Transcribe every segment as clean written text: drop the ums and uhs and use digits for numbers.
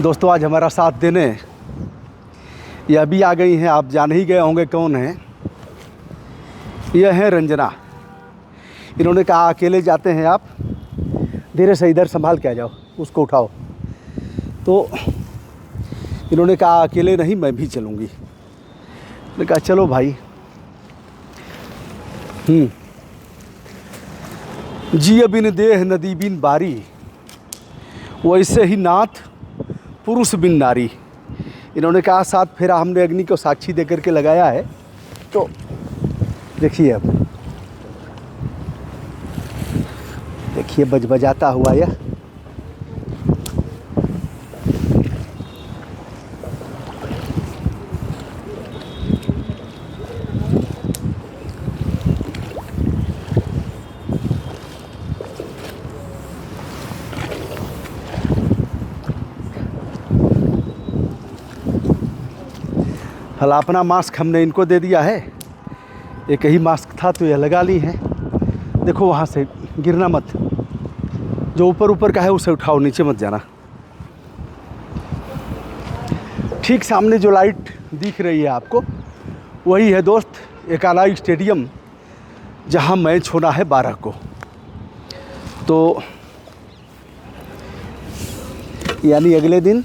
दोस्तों आज हमारा साथ देने ये अभी आ गई हैं, आप जान ही गए होंगे कौन है। यह है रंजना। इन्होंने कहा अकेले जाते हैं आप, धीरे से इधर संभाल के आ जाओ, उसको उठाओ। तो इन्होंने कहा अकेले नहीं मैं भी चलूँगी। मैंने कहा चलो भाई। जिय बिन देह नदी बिन बारी, वैसे ही नाथ पुरुष बिन नारी। इन्होंने कहा 7 फेरा हमने अग्नि को साक्षी देकर के लगाया है। तो देखिए, अब देखिए बजबजाता हुआ यह। हल अपना मास्क हमने इनको दे दिया है, एक ही मास्क था तो यह लगा ली है। देखो वहाँ से गिरना मत, जो ऊपर ऊपर का है उसे उठाओ, नीचे मत जाना। ठीक सामने जो लाइट दिख रही है आपको, वही है दोस्त एकानाई स्टेडियम, जहाँ मैच होना है 12 को। तो यानी अगले दिन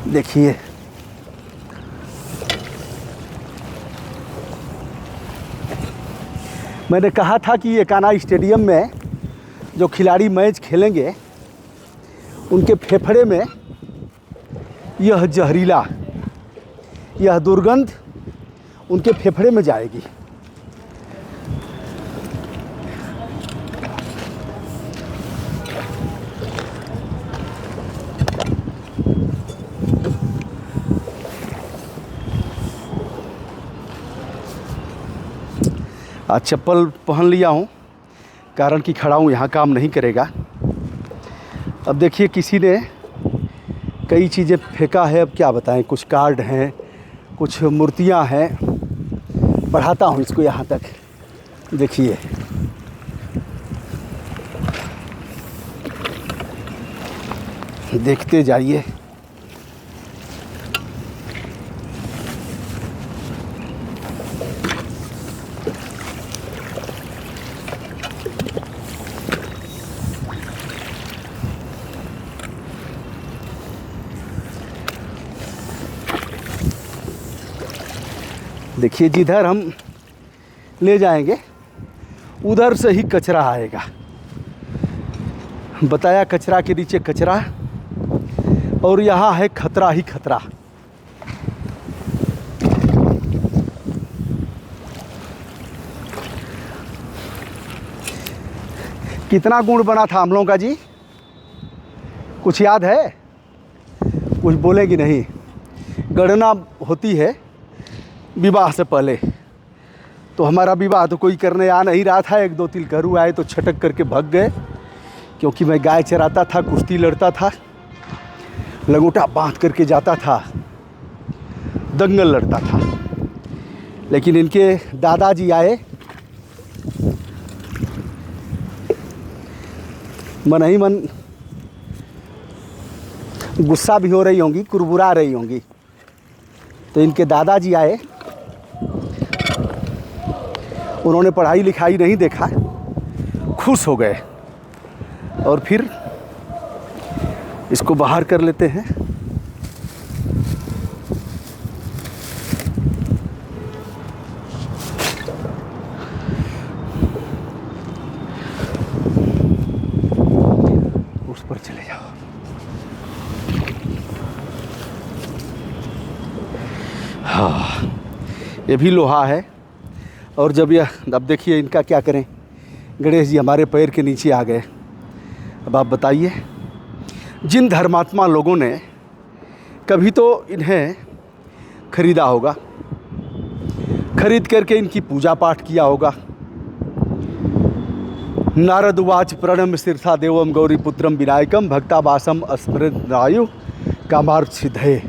देखिए मैंने कहा था कि ये कान्हा स्टेडियम में जो खिलाड़ी मैच खेलेंगे उनके फेफड़े में यह जहरीला, यह दुर्गंध उनके फेफड़े में जाएगी। आज चप्पल पहन लिया हूँ, कारण कि खड़ा हूँ यहाँ काम नहीं करेगा। अब देखिए किसी ने कई चीज़ें फेंका है, अब क्या बताएं। कुछ कार्ड हैं, कुछ मूर्तियाँ हैं। बढ़ाता हूँ इसको यहाँ तक, देखिए। देखते जाइए। देखिए जिधर हम ले जाएंगे उधर से ही कचरा आएगा। बताया कचरा के नीचे कचरा, और यहाँ है खतरा ही खतरा। कितना गुण बना था आमलों का जी, कुछ याद है? कुछ बोलेंगी नहीं। गणना होती है विवाह से पहले, तो हमारा विवाह तो कोई करने आ नहीं रहा था। 1-2 तिलकरू आए तो छटक करके भाग गए, क्योंकि मैं गाय चराता था, कुश्ती लड़ता था, लंगोटा बांध करके जाता था, दंगल लड़ता था। लेकिन इनके दादाजी आए, मन ही मन गुस्सा भी हो रही होंगी, कुरबुरा रही होंगी। तो इनके दादाजी आए, उन्होंने पढ़ाई लिखाई नहीं देखा, खुश हो गए, और फिर इसको बाहर कर लेते हैं। उस पर चले जाओ। हाँ, ये भी लोहा है। और जब यह, अब देखिए इनका क्या करें। गणेश जी हमारे पैर के नीचे आ गए। अब आप बताइए, जिन धर्मात्मा लोगों ने कभी तो इन्हें खरीदा होगा, खरीद करके इनकी पूजा पाठ किया होगा। नारद उवाच प्रणम शीर्षा देवम गौरी पुत्रम विनायकम भक्तावासम अस्मृतायु कामार्थ सिद्धये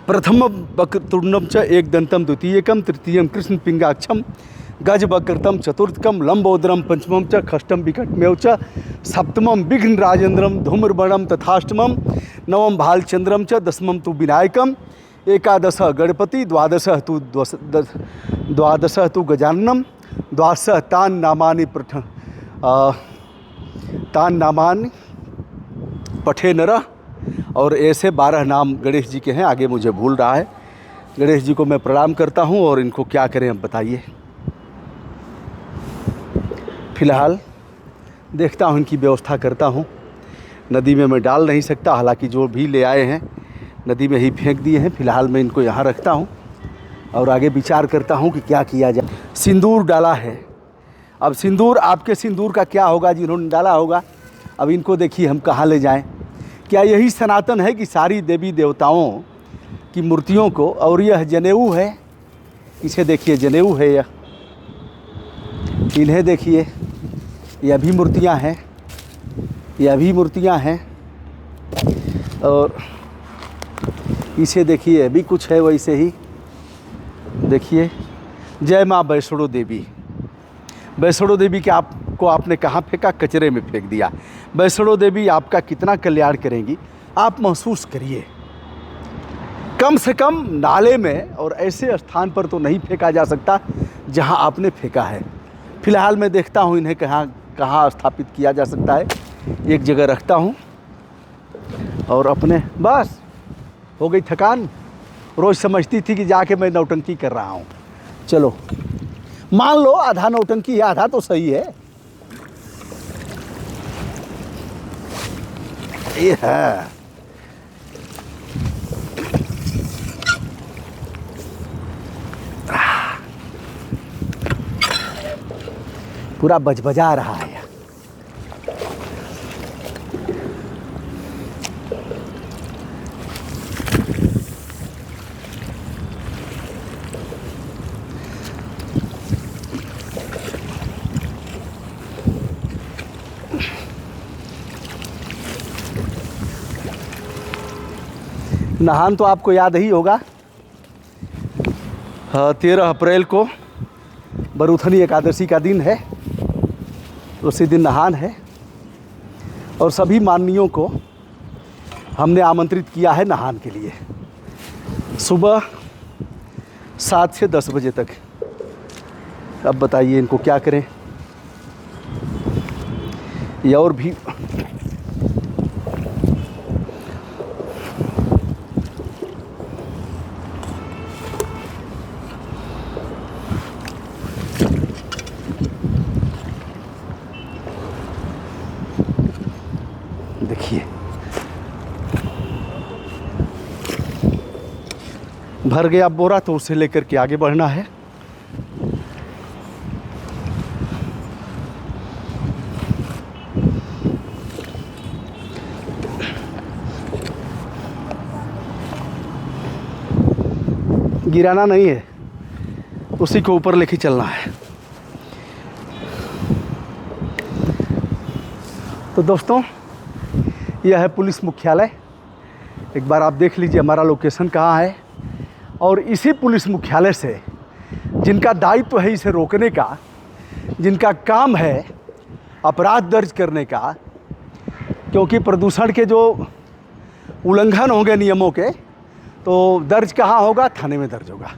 प्रथम वक्रतुंडम च एकदंतम द्वितीयकम तृतीयम कृष्ण पिंगाक्षम गज वक्रतम चतुर्थकम लंबोदरम पंचमम च खष्टम विकटमेव च सप्तमम विघ्न राजेंद्रम धूम्रवर्णम तथाष्टमम नवम भालचंद्रम च दशमम तु विनायकम एकादश गणपति द्वादश तु गजाननम द्वादश तान नामानि पठे नर। और ऐसे 12 नाम गणेश जी के हैं, आगे मुझे भूल रहा है। गणेश जी को मैं प्रणाम करता हूँ और इनको क्या करें अब बताइए। फिलहाल देखता हूँ, इनकी व्यवस्था करता हूँ। नदी में मैं डाल नहीं सकता, हालांकि जो भी ले आए हैं नदी में ही फेंक दिए हैं। फिलहाल मैं इनको यहाँ रखता हूँ और आगे विचार करता हूँ कि क्या किया जाए। सिंदूर डाला है, अब सिंदूर आपके सिंदूर का क्या होगा जिन्होंने डाला होगा। अब इनको देखिए हम कहाँ ले जाएं। क्या यही सनातन है कि सारी देवी देवताओं की मूर्तियों को, और यह जनेऊ है, इसे देखिए जनेऊ है यह, इन्हें देखिए यह भी मूर्तियां हैं, यह भी मूर्तियां हैं, और इसे देखिए अभी कुछ है वैसे ही। देखिए जय माँ वैष्णो देवी। वैष्णो देवी के आपको आपने कहाँ फेंका? कचरे में फेंक दिया। वैष्णो देवी आपका कितना कल्याण करेंगी आप महसूस करिए। कम से कम नाले में और ऐसे स्थान पर तो नहीं फेंका जा सकता जहां आपने फेंका है। फिलहाल मैं देखता हूं इन्हें कहाँ स्थापित किया जा सकता है। एक जगह रखता हूं और अपने बस हो गई थकान। रोज़ समझती थी कि जाके मैं नौटंकी कर रहा हूं। चलो मान लो आधा नौटंकी है, आधा तो सही है। ये है पूरा बजबजा रहा है। नहान तो आपको याद ही होगा, 13 अप्रैल को बरूथनी एकादशी का दिन है। उसी दिन नहान है और सभी माननीयों को हमने आमंत्रित किया है नहान के लिए, सुबह 7 से 10 बजे तक। अब बताइए इनको क्या करें। ये और भी देखिए भर गया बोरा, तो उसे लेकर के आगे बढ़ना है। गिराना नहीं है, उसी को ऊपर लेके चलना है। तो दोस्तों यह है पुलिस मुख्यालय। एक बार आप देख लीजिए हमारा लोकेशन कहाँ है। और इसी पुलिस मुख्यालय से जिनका दायित्व है इसे रोकने का, जिनका काम है अपराध दर्ज करने का, क्योंकि प्रदूषण के जो उल्लंघन होंगे नियमों के, तो दर्ज कहाँ होगा? थाने में दर्ज होगा।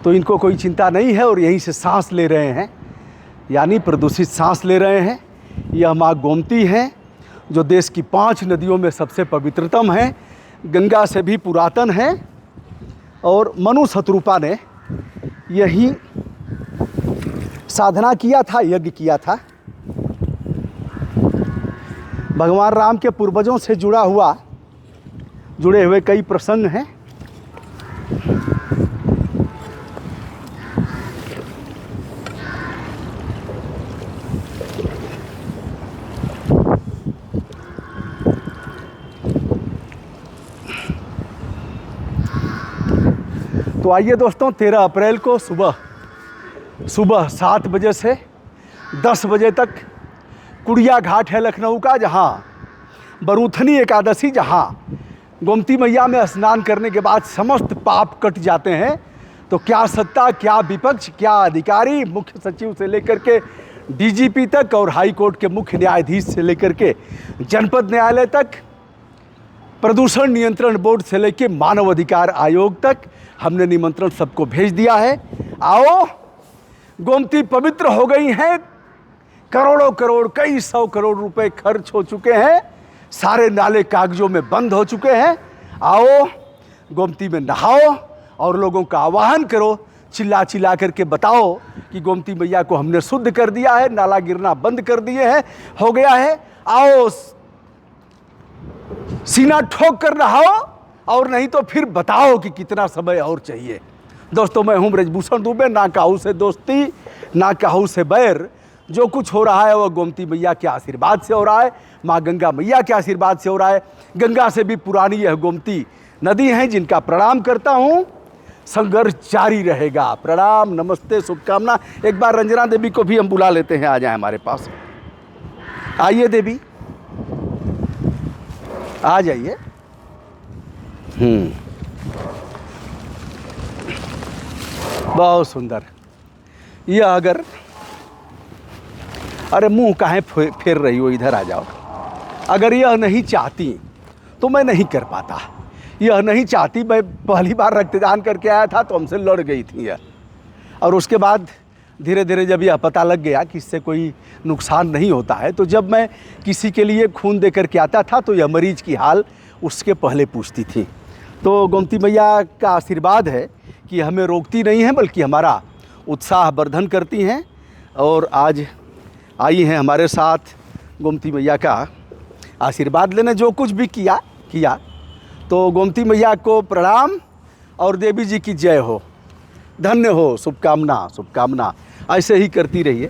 तो इनको कोई चिंता नहीं है और यहीं से सांस ले रहे हैं, यानी प्रदूषित सांस ले रहे हैं। यह माँ गोमती है जो देश की 5 नदियों में सबसे पवित्रतम है, गंगा से भी पुरातन है। और मनु शत्रुपा ने यही साधना किया था, यज्ञ किया था। भगवान राम के पूर्वजों से जुड़े हुए कई प्रसंग हैं। तो आइए दोस्तों, 13 अप्रैल को सुबह 7 बजे से 10 बजे तक कुड़िया घाट है लखनऊ का, जहाँ बरूथनी एकादशी, जहाँ गोमती मैया में स्नान करने के बाद समस्त पाप कट जाते हैं। तो क्या सत्ता, क्या विपक्ष, क्या अधिकारी, मुख्य सचिव से लेकर के डीजीपी तक और हाई कोर्ट के मुख्य न्यायाधीश से लेकर के जनपद न्यायालय तक, प्रदूषण नियंत्रण बोर्ड से लेकर मानव अधिकार आयोग तक हमने निमंत्रण सबको भेज दिया है। आओ, गोमती पवित्र हो गई हैं। करोड़ों करोड़, कई 100 करोड़ रुपए खर्च हो चुके हैं। सारे नाले कागजों में बंद हो चुके हैं। आओ, गोमती में नहाओ और लोगों का आह्वान करो, चिल्ला चिल्ला करके बताओ कि गोमती मैया को हमने शुद्ध कर दिया है, नाला गिरना बंद कर दिए हैं, हो गया है। आओ, सीना ठोक कर नहाओ, और नहीं तो फिर बताओ कि कितना समय और चाहिए। दोस्तों, मैं हूं ब्रजभूषण दुबे। ना काहू से दोस्ती, ना काहू से बैर। जो कुछ हो रहा है वह गोमती मैया के आशीर्वाद से हो रहा है, माँ गंगा मैया के आशीर्वाद से हो रहा है। गंगा से भी पुरानी यह गोमती नदी है, जिनका प्रणाम करता हूं। संघर्ष जारी रहेगा। प्रणाम, नमस्ते, शुभकामना। एक बार रंजना देवी को भी हम बुला लेते हैं, आ जाए हमारे पास। आइए देवी, आ जाइए। बहुत सुंदर। यह अगर, अरे मुंह काहे फेर रही हो, इधर आ जाओ। अगर यह नहीं चाहती तो मैं नहीं कर पाता। यह नहीं चाहती, मैं पहली बार रक्तदान करके आया था तो हमसे लड़ गई थी यह, और उसके बाद धीरे धीरे जब यह पता लग गया कि इससे कोई नुकसान नहीं होता है, तो जब मैं किसी के लिए खून दे करके आता था तो यह मरीज की हाल उसके पहले पूछती थी। तो गोमती मैया का आशीर्वाद है कि हमें रोकती नहीं है, बल्कि हमारा उत्साह वर्धन करती हैं। और आज आई हैं हमारे साथ गोमती मैया का आशीर्वाद लेने। जो कुछ भी किया तो गोमती मैया को प्रणाम और देवी जी की जय हो, धन्य हो, शुभकामना, शुभकामना। ऐसे ही करती रहिए।